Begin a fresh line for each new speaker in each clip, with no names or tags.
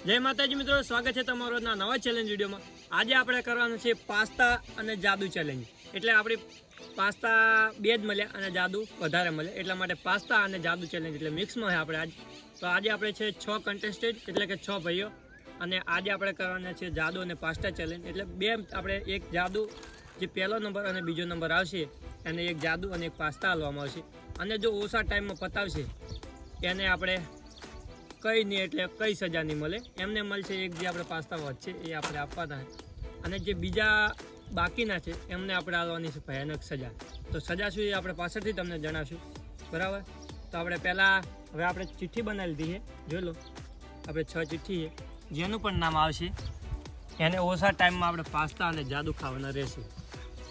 જય માતાજી મિત્રો, સ્વાગત છે તમારો નવા ચેલેન્જ વિડીયોમાં। આજે આપણે કરવાનું છે પાસ્તા અને જાદુ ચેલેન્જ। એટલે આપણી પાસ્તા બે જ મળ્યા અને જાદુ વધારે મળે, એટલા માટે પાસ્તા અને જાદુ ચેલેન્જ એટલે મિક્સમાં છે આપણે આજ। તો આજે આપણે છે 6 કન્ટેસ્ટેન્ટ એટલે કે 6 ભાઈઓ, અને આજે આપણે કરવાના છે જાદુ અને પાસ્તા ચેલેન્જ। એટલે બે આપણે એક જાદુ જે પહેલો નંબર અને બીજો નંબર આવશે એને એક જાદુ અને એક પાસ્તા આપવામાં આવશે, અને જો ઓછા ટાઈમમાં પતાવશે એને આપણે કઈ નહીં એટલે કઈ સજા નહીં મળે, એમને મળશે એક જે આપણે પાસ્તા વધશે એ આપણે આપવાના, અને જે બીજા બાકીના છે એમને આપણે આપવાની છે ભયાનક સજા। તો સજા શું એ આપણે પાછળથી તમને જણાવશું, બરાબર? તો આપણે પહેલાં હવે આપણે ચિઠ્ઠી બનાવી લીધી છે, જોઈ લો આપણે 6 ચિઠ્ઠી છે, જેનું પણ નામ આવશે એને ઓછા ટાઈમમાં આપણે પાસ્તા અને જાદુ ખાવાના રહેશે,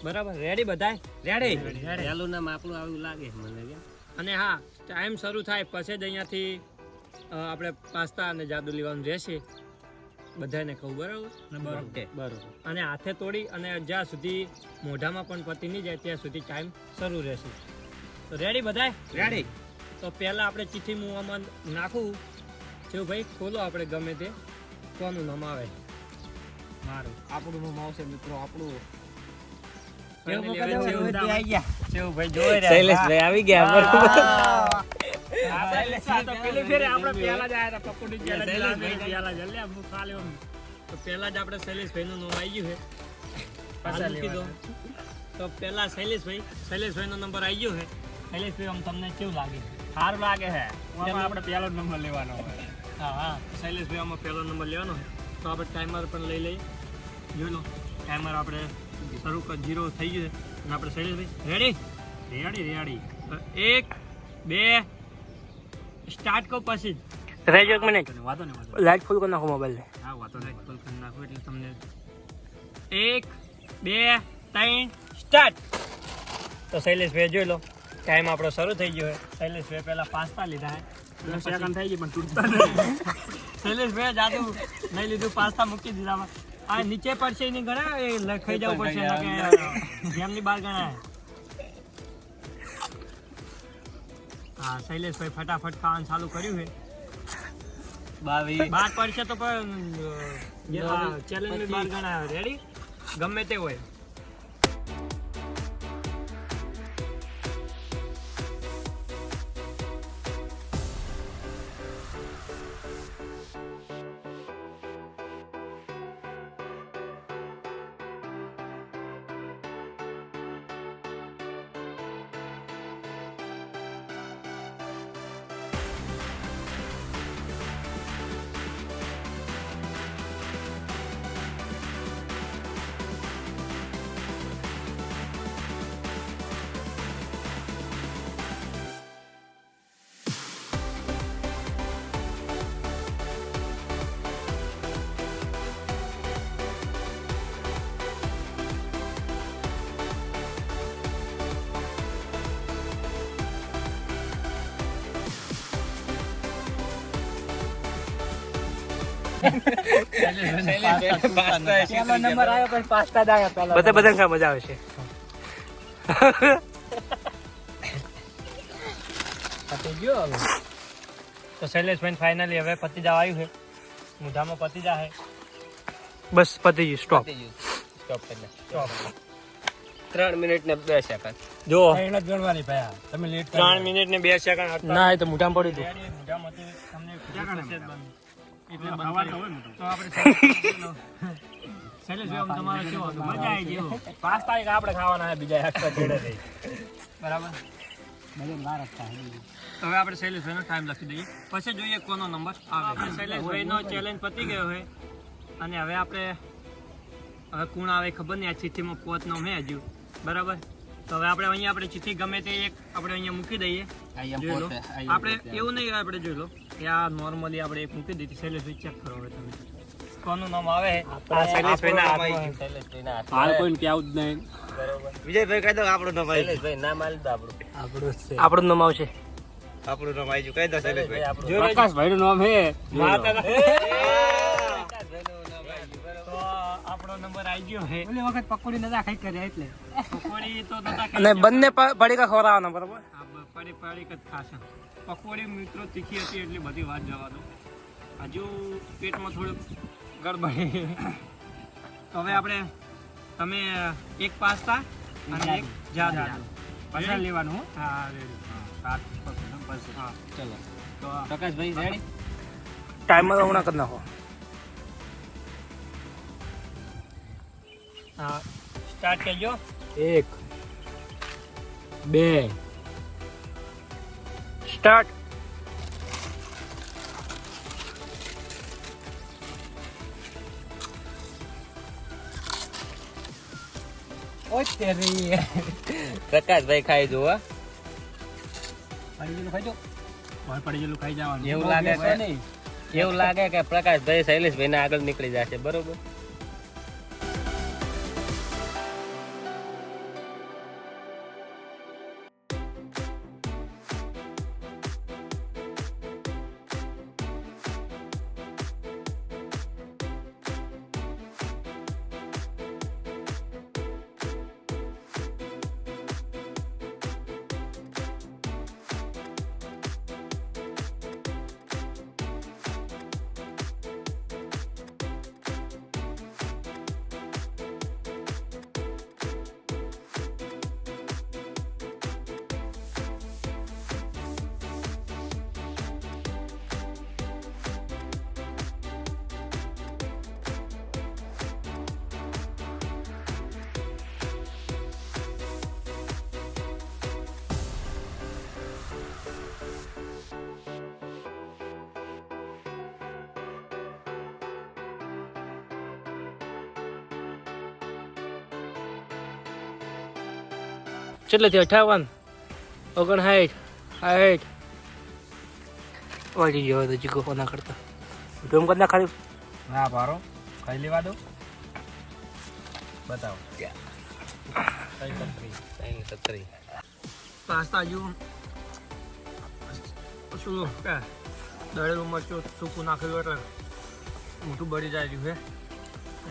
બરાબર? રેડી બધા? રેડી?
પહેલું નામ આપણું આવું લાગે મને।
અને હા, ટાઈમ શરૂ થાય પછી જ અહીંયાથી આપણે પાસ્તા અને જાદુ લેવાનું રહેશે, બધાને કહું, બરાબર? બરાબર। અને હાથે તોડી અને જ્યાં સુધી મોઢામાં પણ પતી નહીં જાય ત્યાં સુધી ટાઈમ શરૂ રહેશે। તો રેડી બધાય?
રેડી।
તો પહેલાં આપણે ચિઠ્ઠી મુવામાં નાખું જેવું ભાઈ, ખોલો આપણે ગમે તે, કોનું નામ આવે?
મારું આપણું નામ આવશે મિત્રો, આપણું
શૈલેષભાઈ આવી ગયા, તો પહેલા જ આપણે શૈલેષભાઈ નું નામ આવી ગયું છે। તો પહેલા શૈલેષભાઈ નો નંબર આવી ગયો છે। શૈલેષભાઈ આમ તમને કેવું લાગે?
સારું લાગે છે, આપણે પહેલો નંબર લેવાનો હોય।
હા, શૈલેષભાઈ આમાં પહેલો નંબર લેવાનો છે। તો આપણે ટાઈમર પણ લઈ લઈએ, જોઈ લો ટાઈમર આપણે શરૂ 0 થઈ ગયું છે, અને આપણે શૈલેષભાઈ રેડી? 1 2 સ્ટાર્ટ કહો પછી રહેજો, 1 મિનિટ વાતો ને લાઈટ ફૂલ કરી નાખો મોબાઈલ ને। હા, વાતો લાઈટ ફૂલ કરી નાખો એટલે તમને 1 2 3 સ્ટાર્ટ। તો શૈલેષભાઈ જોઈ લો ટાઈમ આપણો શરૂ થઈ ગયો છે। શૈલેષભાઈ પહેલા પાસ્તા લીધા છે,
10 સેકન્ડ થઈ ગઈ પણ તૂટતા નહીં।
શૈલેષભાઈ જાદુ નહીં લીધું, પાસ્તા મૂકી દીધા। આ નીચે પડશે એની ગણા એ ખાઈ જવું પડશે, જેમની બહાર ગણાય। હા, શૈલેષભાઈ ફટાફટ ખાવાનું ચાલુ કર્યું છે।
22
બહાર પડશે તો પણ ચેલેન્જ બહાર ગણાય। રેડી? ગમે તે હોય। બધા મજા આવશે। તો શૈલેષભાઈ ફાઇનલી હવે પતી જવા આવ્યું છે, મોઢામાં પતી જાય, બસ પતી ગયું। સ્ટોપ કરી
3 મિનિટ ને 2 સેકન્ડ
જો
ગણવાની ભયા, તમે લેટ
3 મિનિટ ને 2 સેકન્ડ ના, એ તો મોઢામાં પડી હતું, મોઢામાંથી તમને એટલે તો આપણે શૈલેષભાઈ તમારો કેવો હતો? મજા આવી ગઈ?
પાસ્તા આપણે ખાવાના બીજા એક્સ્ટ્રા છેડે થઈ,
બરાબર? હવે આપણે શૈલેષભાઈનો ટાઈમ લખી દઈએ, પછી જોઈએ કોનો નંબર આવે। શૈલેષભાઈનો ચેલેન્જ પતી ગયો છે, અને હવે આપણે કોણ આવે ખબર નહીં, આ ચિઠ્ઠીમાં 5 નામ છે હજુ, બરાબર? તો હવે આપણે અહીંયા આપણે ચિઠ્ઠી ગમે તે એક આપણે અહીંયા મૂકી દઈએ, જોઈ લો। આપણે એવું નહીં, આપણે જોઈ લો કે આ નોર્મલી આપણે એક મૂકી દીધી। શૈલેષભાઈ ચેક કરો હવે તમે કોનું નામ આવે।
હાલ કોઈને કેવું જ નહીં,
બરોબર?
વિજયભાઈ કહી દો આપણું નામ આવી ગયું, નામ આવી દો
આપણું નામ આવશે,
આપણું નામ આવી ગયું, કહી દો શૈલેષભાઈ।
પ્રકાશભાઈ નું નામ હે, આપણો નંબર આવી ગયો હે। ઓલી વખત પકોડી નતા ખાઈ કર્યા એટલે પકોડી તો નતા ખાઈ, અને બંને પડીકા ખવડાવવાના, બરાબર? હા, પડીકા જ ખાશે। પકોડી મિત્રો તીખી હતી એટલી બધી વાત જવા દો। હજુ પેટમાં થોડુંક ગડબડ. તો હવે આપણે તમે એક પાસ્તા અને એક જાદુ
પસંદ લેવાનું હો.
હા રેડી.
હાથ પકડો પછી.
હા
ચલો
તો
પ્રકાશભાઈ રેડી.
ટાઈમર હમણાં કરી નાખો.
હા સ્ટાર્ટ કરજો.
1 2
સ્ટાર્ટ.
ઓ તેરી પ્રકાશભાઈ ખાઈ જો હો.
પડી ગયેલું ખાઈ ખાઈ જવાનું.
એવું લાગે કે એવું લાગે કે પ્રકાશભાઈ શૈલેષભાઈ ને આગળ નીકળી જશે બરોબર.
કેટલેથી 58 59 60 વાળી ગયો તો જીકો કોના કરતા ગમ કરના ખાલી
ના પારો ખાઈ લેવા દો. બતાવો. 37
પાસ્તા હજુ શું કે દળેલું મરચું સૂકું નાખેલું એટલે મોટું બળી જાય રહ્યું છે.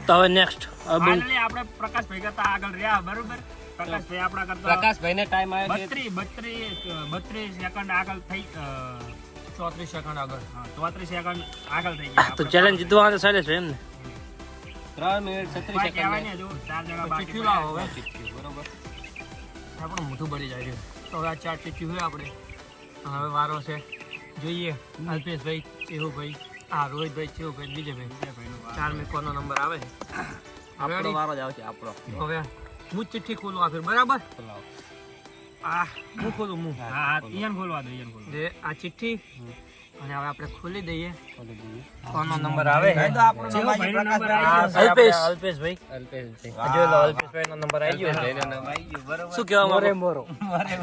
તો હવે નેક્સ્ટ
ફાઇનલી આપણે પ્રકાશભાઈ કરતા આગળ રહ્યા બરોબર. પ્રકાશભાઈ આપણા કરતા
પ્રકાશભાઈ ને ટાઈમ આવ્યો છે
32 સેકન્ડ આગળ થઈ 34 સેકન્ડ આગળ. હા 34 સેકન્ડ આગળ થઈ ગયા.
તો ચેલેન્જ જીતવા તો ચાલે છે એમ ને.
3 મિનિટ 36
કહેવાય
સેકન્ડ
ને જો 4 જણા બાકી
ચીઠ્ઠી લાવો હવે. બરોબર.
આપણું મોઢું બળી જાય રહ્યું. તો હવે આ 4 ચીઠ્ઠી હોય આપણે. હવે વારો છે જોઈએ અલ્પેશભાઈ ચેહુભાઈ રોહિતભાઈ ચેહુભાઈ વિજયભાઈ 4 મેં કોનો નંબર આવે છે.
આપણો વારો જ આવશે આપણો.
હવે હું ચિઠ્ઠી ખોલું આ ફેર બરાબર. આ હું ખોલું હું
હા ઈયન ખોલવા દો ઈયન ખોલવા.
જે આ ચિઠ્ઠી અને હવે આપણે ખોલી દઈએ કોનો નંબર આવે છે.
ચેહુભાઈનો નંબર
અલ્પેશ
અલ્પેશભાઈ
અલ્પેશભાઈ
જોઈ લો અલ્પેશભાઈનો નંબર આવી ગયો છે.
બરોબર.
શું કહેવા માંગો?
મોરો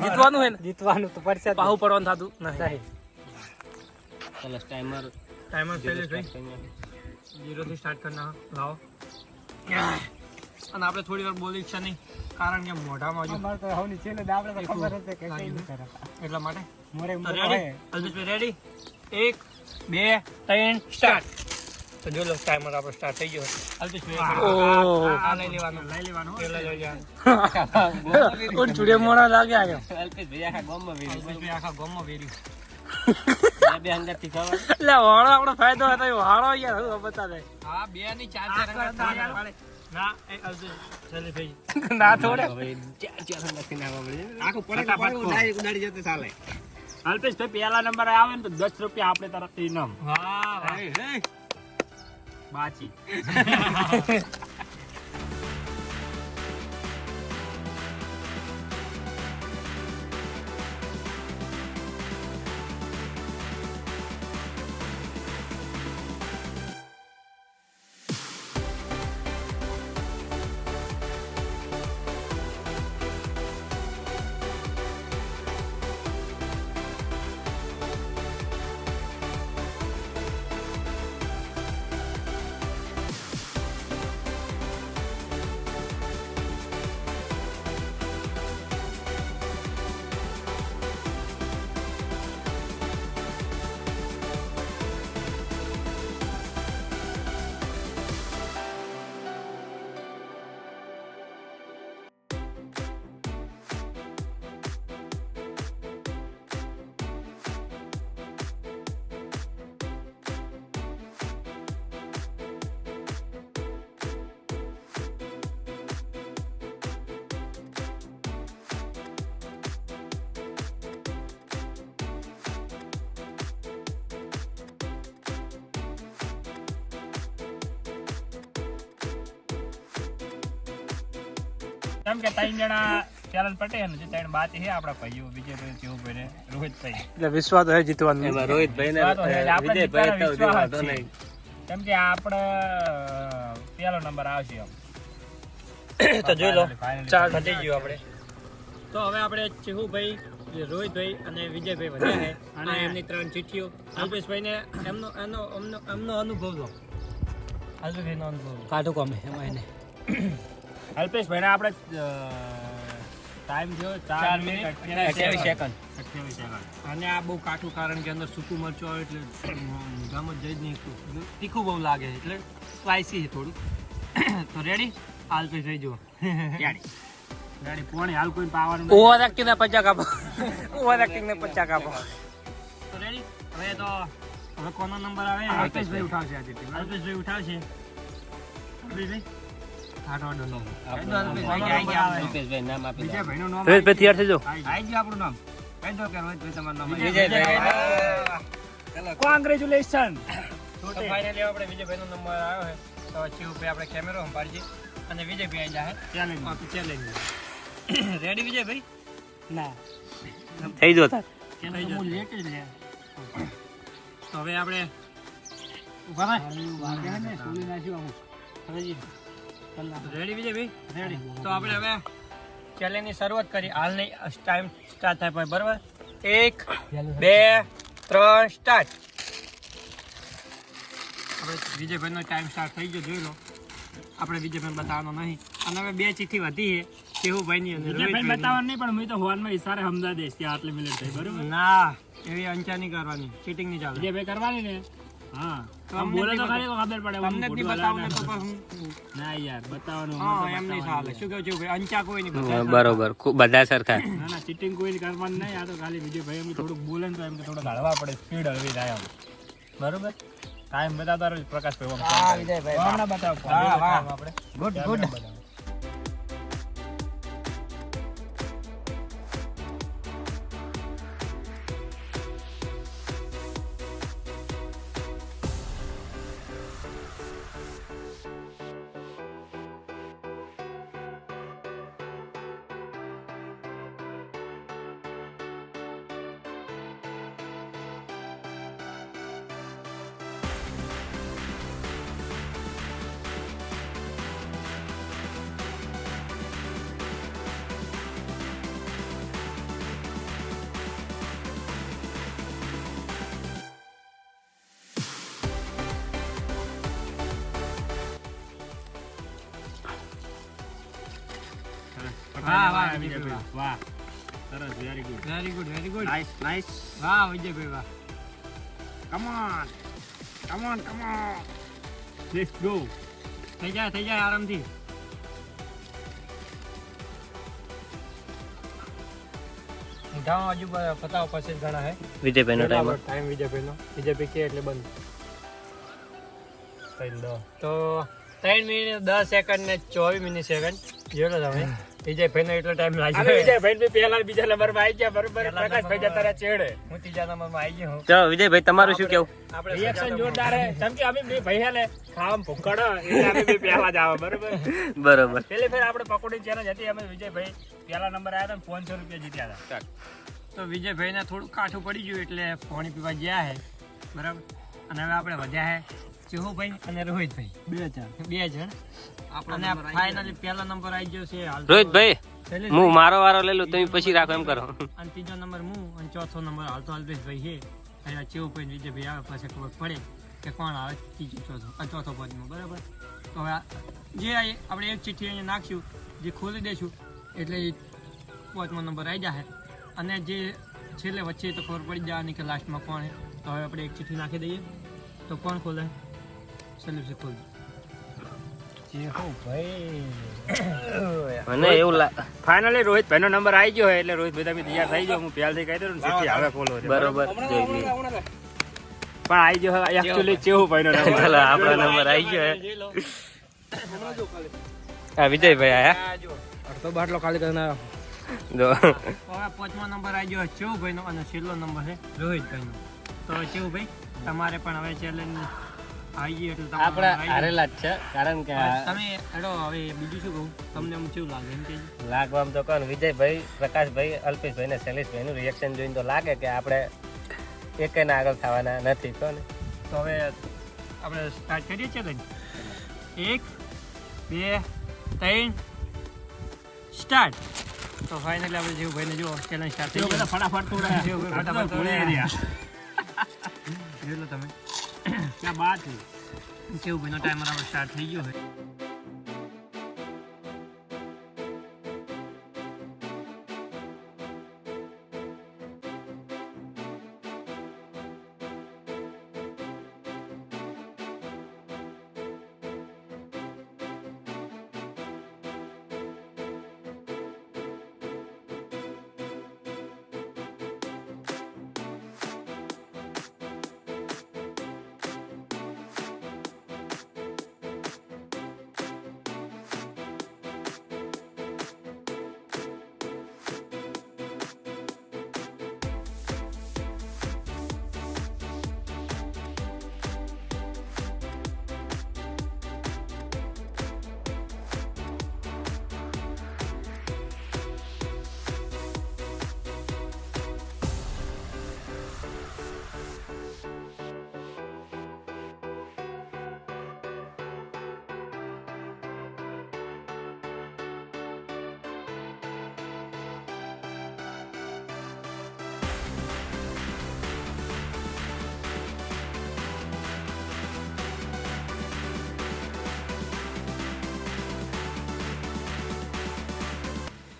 જીતવાનું હે ને
જીતવાનું તો પડશે જ.
પાહુ પડવાનું થતું નહીં.
ચલો ટાઈમર
ટાઈમર શૈલેષભાઈ 0 થી સ્ટાર્ટ કરના લાવો. અને આપણે થોડી વાર બોલી છે નહીં કારણ કે મોઢામાં હજુ
અમાર તો હવની છેલ્લે દાબડે તો ખબર હશે કે કઈ નહીં કરે.
એટલા માટે
મોરે
તો
મોરો
રેડી
હે.
અલ્પેશભાઈ રેડી 1 2 3 સ્ટાર્ટ. તો જો લો ટાઈમર આપણો સ્ટાર્ટ થઈ ગયો. અલ્પેશભાઈ
ઓહ.
આ લઈ લેવાનું પેલા લઈ લેવાનું.
ઓન ચુડિયા મોણા લાગે આવ્યો.
અલ્પેશભાઈ આખા ગામમાં વેરી.
અલ્પેશભાઈ આખા ગામમાં વેર્યું.
બે અંદરથી ખબર.
એટલે વાળો આપણો ફાયદો હતો એ વાળો યાર હું બતા દે
હા 2 ની 4 ના એ અલ્પેશ શૈલેષભાઈ
ના થોડે
હવે ચાર અંદરથી નાખવા પડે.
આખું
ઉડાડી જતે ચાલે. અલ્પેશભાઈ પહેલા નંબર આવે ને તો 10 રૂપિયા આપણે તરફથી ઇનામ.
વાહ વાહ
બાચી. કેમ કે 3 જણા ચેલેન્જ પટે ને જે 3 બાકી છે આપણા ભાઈઓ વિજયભાઈ ચેવુભાઈ ને રોહિતભાઈ.
એટલે વિશ્વાસ હોય જીતવાનું.
વિશ્વાસ હોય એટલે આપણે જીતવાનો વિશ્વાસ જ છે. કેમ કે આપણે પહેલો નંબર આવશે એમ.
તો જોઈ લો
Finally.
ચાલ થઈ ગયું આપણે. તો હવે આપણે ચેહુભાઈ, રોહિતભાઈ અને વિજયભાઈ વધ્યા છે અને એમની 3 ચિઠ્ઠીઓ. અલ્પેશભાઈને એમનો અનુભવ લો. અલ્પેશભાઈનો અનુભવ
કાઢું કોમે એમાં એને.
અલ્પેશભાઈને આપણે ટાઈમ થયો 4 મિનિટ 28 સેકન્ડ.
અને આ બહુ કાઠું, કારણ કે અંદર સૂકું મરચું આવે એટલે ગામ જ જઈ જ નહીં શકતું. તીખું બહુ લાગે છે એટલે સ્પાઇસી છે થોડું. તો રેડી? અલ્પેશ થઈ જુઓ.
ગાડી પોણી હાલ કોઈ પાવાનું
ઓવર એક્ટિંગ ને 50 કાપો. ઓવર એક્ટિંગ ને 50 કાપો.
તો રેડી? હવે કોનો નંબર આવે?
અલ્પેશભાઈ ઉઠાવશે આજે team.
અલ્પેશભાઈ ઉઠાવશે. અલ્પેશભાઈ હાટો વાડો નો.
વિજયભાઈનું નામ
રોહિતભાઈ તૈયાર થઈ જાઓ.
આવી ગયું આપણું નામ. કહી દો કે રોહિતભાઈ તમારું નામ
વિજયભાઈ.
કોંગ્રેચ્યુલેશન.
તો ફાઇનલી આપણે વિજયભાઈનો નંબર આવ્યો છે. તો ચેહુભાઈ આપણે કેમેરો સંભાળીએ અને વિજયભાઈ આવી જાય
ચેલેન્જ
ચેલેન્જ. રેડી વિજયભાઈ?
ના
થઈ જાઓ તાર.
હું લેટ જ લે.
તો હવે આપણે
ઉભા ને સોલી નાખ્યું
રેડી વિજયભાઈ? રેડી. તો આપણે હવે ચેલેન્જની શરૂઆત કરી. હાલ નહીં, ટાઈમ સ્ટાર્ટ થાય પછી, બરાબર? 1 2 3 સ્ટાર્ટ. આપણે વિજયભાઈનો ટાઈમ સ્ટાર્ટ થઈ ગયો, જોઈ લો. આપણે વિજયભાઈ બતાવવાનો નહીં. અને હવે 2 ચિઠ્ઠી વધી છે ચેહુભાઈની અને
વિજયભાઈ
રોહિતભાઈની.
બતાવવાનું નહીં, પણ હું તો હોલમાં ઈશારે સમજા દઈશ કે આટલી મિનિટ થઈ, બરોબર?
ના, એવી અંચા નહીં કરવાની, ચીટિંગ નહીં ચાલે.
વિજયભાઈ કરવાની ને. હા
તો
આમ
અમને
બોલે તો
નહીં
ખરી તો ખબર પડે. હું
તમને જ નહીં
ખોટું
બતાવું ને તો
હલાવવાનું.
પછી હું
ના યાર બતાવવાનું.
હા એમ નહીં ચાલે. શું કહું છું ભાઈ? અંચા કોઈ નહીં બતાવે.
બરોબર, બધા સરખા.
ના ના ચીટિંગ કોઈ કરવાનું નહીં. આ તો ખાલી વિજયભાઈ એમ થોડુંક બોલે ને તો એમ કે થોડુંક હળવા પડે, સ્પીડ હળવી થાય આમ. બરોબર? ટાઈમ બતાવતા રહો પ્રકાશભાઈ.
હા, વિજયભાઈ.
હમણાં બતાવો.
વાહ, વાહ.
આપણે
ગુડ ગુડ. વાહ, વાહ,
વિજયભાઈ વાહ. સરસ, very good.
Very good, very good.
Nice nice.
વાહ વિજયભાઈ, વાહ.
Come on let's go.
થઈ જાય આરામથી. ધામ હજુ પતાવ પછી ઘણા હે.
વિજયભાઈનો ટાઈમ.
ટાઈમ વિજયભાઈનો. વિજયભાઈ કે એટલે બંધ. તો 3 મિનિટ 10 સેકન્ડ ને 24 મિનિટ સેકન્ડ જોડો તમે. વિજયભાઈનો એટલો ટાઈમ લાગ્યો.
વિજયભાઈ બી પહેલા બીજા નંબરમાં આવી ગયા, બરોબર? પ્રકાશભાઈ જતા રહ્યા છેડે.
હું ત્રીજા નંબરમાં આવી ગયો હું.
ચાલો વિજયભાઈ, તમારું શું કેવું?
આપણે
રિએક્શન જોરદાર હે. કેમ કે અમે બે ભાઈ હે ને ખામ ભૂકડ એટલે અમે બે પહેલા જ આવે, બરોબર?
બરોબર.
પેલી ફેર આપણે પકોડી ચેલેન્જ હતી, અમે વિજયભાઈ પહેલા નંબર આવ્યા હતા, 500 રૂપિયા જીત્યા હતા.
તો વિજયભાઈને થોડું કાઠું પડી ગયું એટલે પાણી પીવા ગયા હે, બરાબર? અને હવે આપણે વધ્યા હે ચેહુભાઈ અને રોહિતભાઈ, 2 જણ. અને ફાઇનલી પહેલા નંબર આવી ગયો છે હાલ તો
રોહિતભાઈ,
શૈલેષભાઈ.
હું મારો વારો લઈ લઉં, તમે પછી રાખો એમ કરો.
અને ત્રીજો નંબર હું અને ચોથો નંબર હાલ તો અલ્પેશભાઈ છે. અહીંયા ચેહુભાઈ વિજયભાઈ આવે પછી ખબર પડે કે કોણ આવે ત્રીજો ચોથો પદમાં, બરાબર? તો હવે જે આપણે એક ચિઠ્ઠી અહીંયા નાખશું, જે ખોલી દઈશું એટલે 5મો નંબર આવી જશે. અને જે છેલ્લે વચ્ચે તો ખબર પડી જવાની કે લાસ્ટમાં કોણ છે. તો હવે આપણે એક ચિઠ્ઠી નાખી દઈએ. તો કોણ ખોલે? સલ્યુશન ખોલ.
મને એવું
ફાઇનલી રોહિતભાઈ નો નંબર આવી ગયો એટલે રોહિતભાઈ તમે તૈયાર થઈ જાઓ. હું પહેલથી કહી દઉં ને હવે ખોલો.
બરોબર જોઈ લઈએ.
પણ આવી ગયો એકચ્યુઅલી ચેહુભાઈ નો નંબર.
ચાલો આપણો નંબર આવી ગયો. હા વિજયભાઈ આયા.
અડધો બાટલો ખાલી કરીને આવ્યો.
જો
હવે 5મો નંબર આવી ગયો ચેહુભાઈનો અને છેલ્લો નંબર છે રોહિતભાઈનો. તો ચેહુભાઈ તમારે પણ હવે ચેલેન્જ આવી ગઈ એટલે
આપણે હારેલા જ છે કારણ કે
તમે હેડો હવે બીજું શું કહું તમને એમ કેવું લાગે એમ કે
લાગવામાં તો કોણ વિજયભાઈ, પ્રકાશભાઈ, અલ્પેશભાઈ ને શૈલેષભાઈનું રિએક્શન જોઈને તો લાગે કે આપણે એકેયના આગળ થવાના નથી કોને.
તો હવે આપણે સ્ટાર્ટ કરીએ ચેલેન્જ 1 2 3 સ્ટાર્ટ. તો ફાઇનલી આપણે જીવભાઈને જો ચેલેન્જ સ્ટાર્ટ થઈ ગઈ.
ફટાફટ તોડે.
જીવભાઈ ફટાફટ તોડે. જોઈ લો તમે
ક્યાં બાત છે.
જીવભાઈનો ટાઈમર આપણે સ્ટાર્ટ થઈ ગયો છે.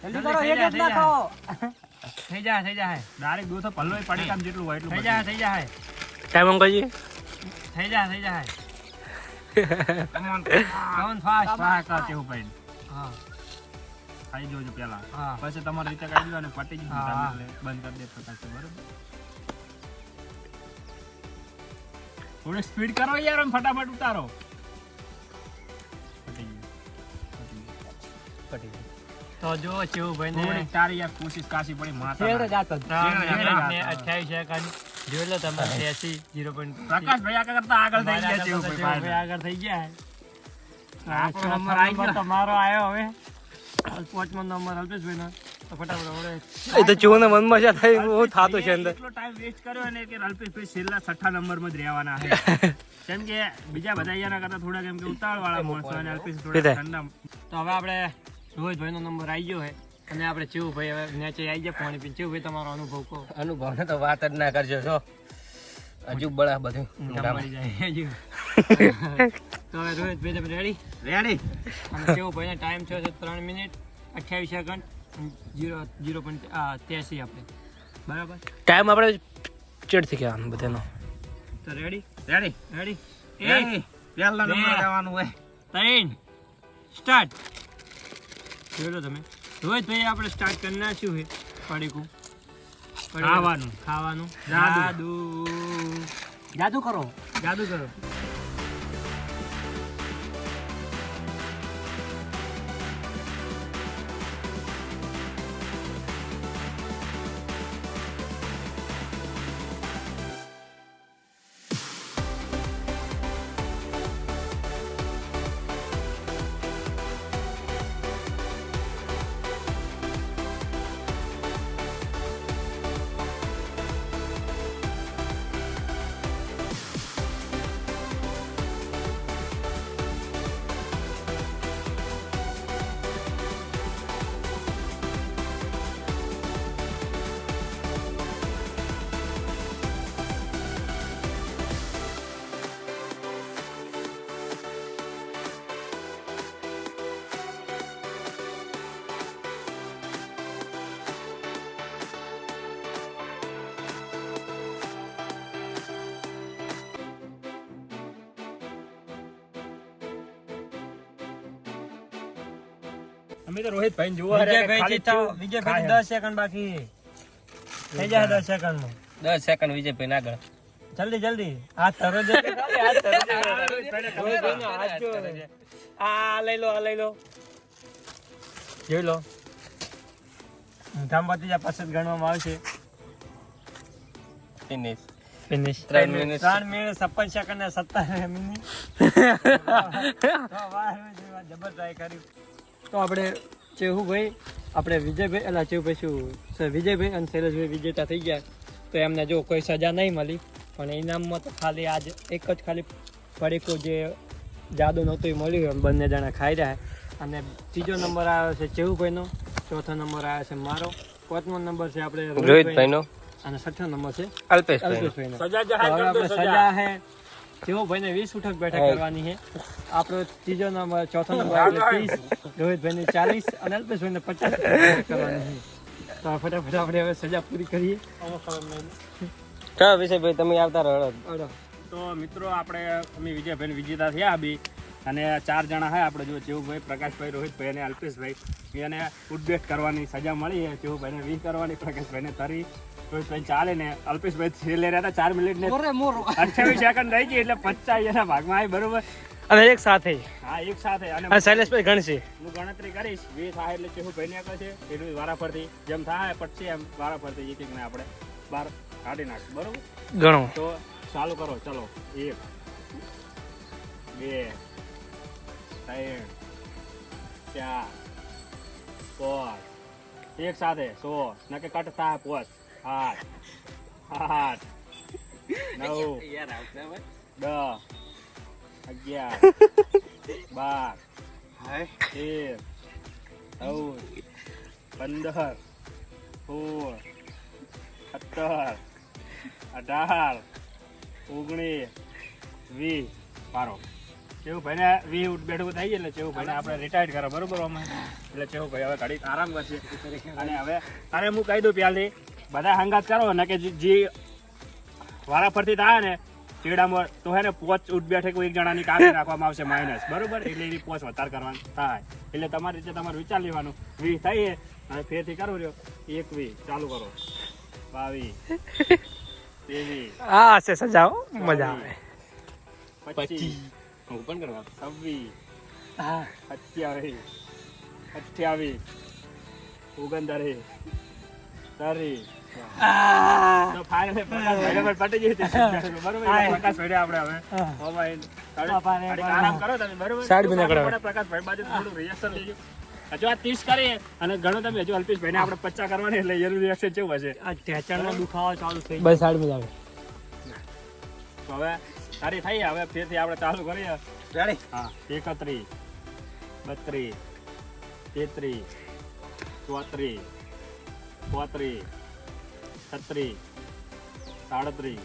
જલ્દી કરો એક જ ના ખાઓ. થઈ જાય
ડાયરેક્ટ દોસ્તો પલ્લો પડી કામ જેટલું હોય એટલું
થઈ જાય
ટાઈમ અંકલજી
થઈ જાય
કમોન
કમન ફાસ્ટ
ફાસ્ટ કેવું ભાઈ
હા
ખાઈ જોજો પેલા
હા
પછી તમારી રીતે કાઢી લો અને પટી જ
હા.
એટલે બંધ કરી દે પ્રકાશ બરોબર. થોડી સ્પીડ કરો યાર આમ ફટાફટ ઉતારો. પટી ગયું.
તો જો ચેવુભાઈ ને
થોડીક તારી યાર કોશિશ કાશી પડી માતા
છેડે
ના.
ને 28 સેકન્ડ જોઈ લો તમે 83 0.3
પ્રકાશભાઈ આગળ કરતા આગળ થઈ ગયા છે એવું ભાઈ
ચેવુભાઈ આગળ થઈ ગયા
આપણો
નંબર આવી ગયો તમારો આવ્યો હવે પાંચમો નંબર અલ્પેશભાઈનો તો ફટાફટ હવે
એ તો ચૂને મનમાં છે થાય હું થાતો છે અંદર.
એટલો ટાઈમ વેસ્ટ કર્યો ને કે અલ્પેશભાઈ છેલ્લા 6 નંબરમાં જ રહેવાના છે. કેમ કે બીજા બધા અહીંયાના કરતા થોડા કેમ કે ઉતાવળ વાળા માણસો અને અલ્પેશ થોડા ઠંડા.
તો હવે આપણે રોહિતભાઈનો નંબર આવી ગયો છે અને આપણે ચેવુભાઈ હવે નેચે આવી ગયા પાણી પીને. ચેવુભાઈ તમારો અનુભવ કહો.
અનુભવ ને તો વાત જ ના કરજો છો હજુ બળા બધું
મળી જાય હજુ. તો હવે રોહિતભાઈ તમે રેડી
રેડી
અને ચેવુભાઈને ટાઈમ થયો છે 3 મિનિટ 28 સેકન્ડ 0.83 આપણે બરાબર.
ટાઈમ આપણે ચડથી કહેવાનું બધાનો.
તો રેડી
રેડી
રેડી
રેડી પહેલા નંબર
બે.
લેવાનું હોય.
3 સ્ટાર્ટ. જોઈ લો તમે રોહિતભાઈ આપણે સ્ટાર્ટ કરી નાખ્યું છે પડીકું ખાવાનું
જાદુ.
જાદુ કરો.
અમે તો રોહિતભાઈ જોવા રહ્યા કે ખાલી ચેવું
વિજયભાઈ 10 સેકન્ડ બાકી થઈ જાય 10 સેકન્ડમાં
10 સેકન્ડ વિજયભાઈ આગળ
જલ્દી હાથ ધરો છે હાથ જો આ લઈ લો જોઈ લો ધામપતિ જા પાછળ ગણવામાં આવશે
finish
finish
3 minute
3 minute 56 second ને 57 મિનિટ જબર ટ્રાય કર્યું. તો આપણે ચેહુભાઈ આપણે વિજયભાઈ એલા ચેહુભાઈ શું વિજયભાઈ અને શૈલેષભાઈ વિજેતા થઈ ગયા. તો એમને જો કોઈ સજા નહીં મળી, પણ ઇનામમાં તો ખાલી આજ એક જ ખાલી પડીકું જે જાદુ નહોતું એ મળ્યું એમ બંને જણા ખાઈ રહ્યા. અને ત્રીજો નંબર આવ્યો છે ચેહુભાઈનો, ચોથો નંબર આવ્યો છે મારો, પાંચમો નંબર છે આપણે
રોહિતભાઈનો
અને છઠ્ઠો નંબર છે
અલ્પેશભાઈનો.
અલ્પેશભાઈનો.
સજા
તો
જાહેર
હવે
કરી દો,
આપણે
સજા.
સજા છે ચેહુભાઈને 20 ઉઠક બેઠક કરવાની છે. આપણો ત્રીજો નંબર ચોથો નંબર એટલે 30, રોહિતભાઈને 40 અને અલ્પેશભાઈને 50 કરવાની છે. તો ફટાફટ આપણે હવે સજા પૂરી કરીએ.
ચાલો વિજયભાઈ તમે આવતા રહો.
અડો.
તો મિત્રો આપણે અમે વિજયભાઈ વિજેતા થયા બી, અને 4 જણા હે આપણે જો ચેહુભાઈ, પ્રકાશભાઈ, રોહિતભાઈ અને અલ્પેશભાઈ. એને ઉડબેટ કરવાની સજા મળી છે. ચેહુભાઈને 20 કરવાની, પ્રકાશભાઈને 30, રોહિતભાઈ 40 ને અલ્પેશભાઈ છેલ્લે રહ્યા હતા 4 મિનિટ ને 28 સેકન્ડ રહી ગઈ એટલે 50 એના ભાગમાં આવી. બરોબર,
અને એક સાથે
હા એક સાથે. અને
શૈલેષભાઈ ગણશે.
હું ગણતરી કરીશ 20 થાય એટલે ચેહુભાઈ ને આગળ છે એટલું વારાફરતી જેમ થાય પછી એમ વારાફરતી એક એકને આપણે બહાર કાઢી નાખ. બરોબર,
ગણો.
તો ચાલુ કરો. ચલો 1 2 3 4 5 એક સાથે 100 નકે કટ થાય 5 8 9 10 11 12 13 14 15 16 17 18 19 પારો. ચેહુભાઈ ને 20 બેઠું થઈ ગયું એટલે ચેહુભાઈ ને આપણે રિટાયર્ડ કરો. બરોબર, અમે એટલે ચેહુભાઈ હવે ઘડી આરામ કરશે. અને હવે અરે હું કહી દઉં પહેલાથી બધા હંગાત કરો ને કે જે વારાફરતી થાય ને ચેડામાં તો હે ને 5 ઉઠ બેઠક એક જણાની કાપી નાખવામાં આવશે માઇનસ. બરોબર, એટલે એની 5 વધારે કરવાનું થાય. એટલે તમારી રીતે તમારે વિચાર લેવાનું. 20 થઈ અને ફેરથી કરવું રહ્યો 21 ચાલુ કરો 22 23
આ છે સજાઓ, મજા આવે.
25 હું પણ કરવા 26 27 28 29 30 તો ફાઇનલ પ્રકાશભાઈને પણ પટી ગઈ હતી. બરોબર, પ્રકાશભાઈને આપણે હવે આરામ કરો તમે. બરોબર,
સાઈડ બી ના કરાવે.
આપણે પ્રકાશભાઈ બાજુ થોડું રિએક્શન લેજો. હજુ આ 30 કરીએ અને ઘણો તમે હજુ અલ્પેશભાઈને આપણે 50 કરવાની એટલે એનું રિએક્શન કેવું હશે?
આ ઢેચણનો દુખાવો ચાલુ થઈ ગયો. બસ સાઈડ માં આવે.
તો હવે સારી થઈ. હવે ફેરથી આપણે ચાલુ કરીએ. રેડી? હા, 31 32 33 34 35 36 37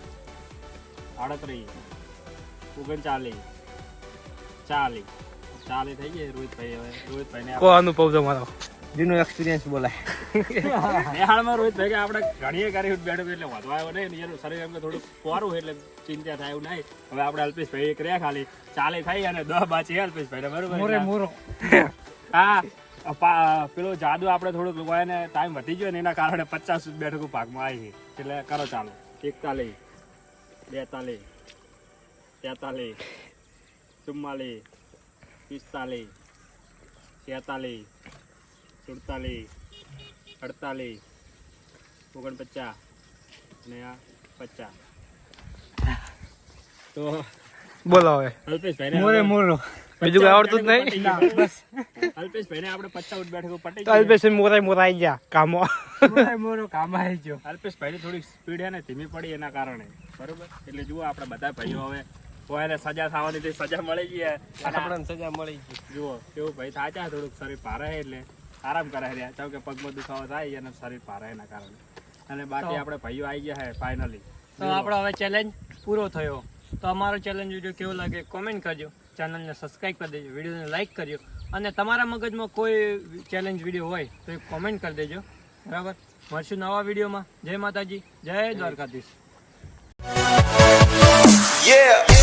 38 39 40 થઈ જાય. રોહિતભાઈ હવે રોહિતભાઈને
કો અનુભવ છે મારો.
જૂનો એક્સપિરિયન્સ બોલાય.
નેહાળમાં રોહિતભાઈ કે આપણે ઘણીએ કરી બેઠું એટલે વધવા આવ્યો નહીં. એનું શરીર એમ કે થોડુંક પોરું એટલે ચિંતા થાય એવું નહીં. હવે આપણે અલ્પેશભાઈ એક રહ્યા ખાલી 40 થઈ અને 10 બાકી અલ્પેશભાઈ. બરોબર,
મોરો
હા પેલો જાદુ આપણે થોડુંક લોકોને ટાઈમ વધી ગયો ને એના કારણે 50 બેઠકો ભાગમાં આવી છે. એટલે કરો ચાલો 41 42 43 44 45 46 47 48 49 ને આ 50. તો
બોલો હવે.
અલ્પેશભાઈ
મોરો બીજું કઈ આવડતું જ નહીં.
બસ અલ્પેશભાઈને આપણે 50 બેઠકો પટી
તો અલ્પેશ મોરા આવી ગયા કામો. મોરો કામ આવી ગયો.
અલ્પેશભાઈની થોડી સ્પીડ હે ને ધીમી પડી એના કારણે. બરોબર, એટલે જુઓ આપણે બધા ભાઈઓ હવે કોઈને સજા થવાની તે સજા મળી ગઈ.
આપણને સજા મળી ગઈ.
જુઓ કેવું ભાઈ થાય થોડુંક શરીર ભારે એટલે આરામ કરાવી રહ્યા. ચાલો કે પગમાં દુખાવો થાય અને શરીર ભારે એના કારણે. અને બાકી આપણે ભાઈઓ આવી ગયા હે ફાઇનલી.
તો આપણો હવે ચેલેન્જ પૂરો થયો. તો અમારો ચેલેન્જ વિડીયો કેવો લાગે કોમેન્ટ કરજો, ચેનલને સબસ્ક્રાઈબ કરી દેજો, વિડીયોને લાઈક કરજો, અને તમારા મગજમાં કોઈ ચેલેન્જ વિડીયો હોય તો એ કોમેન્ટ કરી દેજો. બરાબર, મળશું નવા વિડીયોમાં. જય માતાજી, જય દ્વારકાધીશ.
Yeah.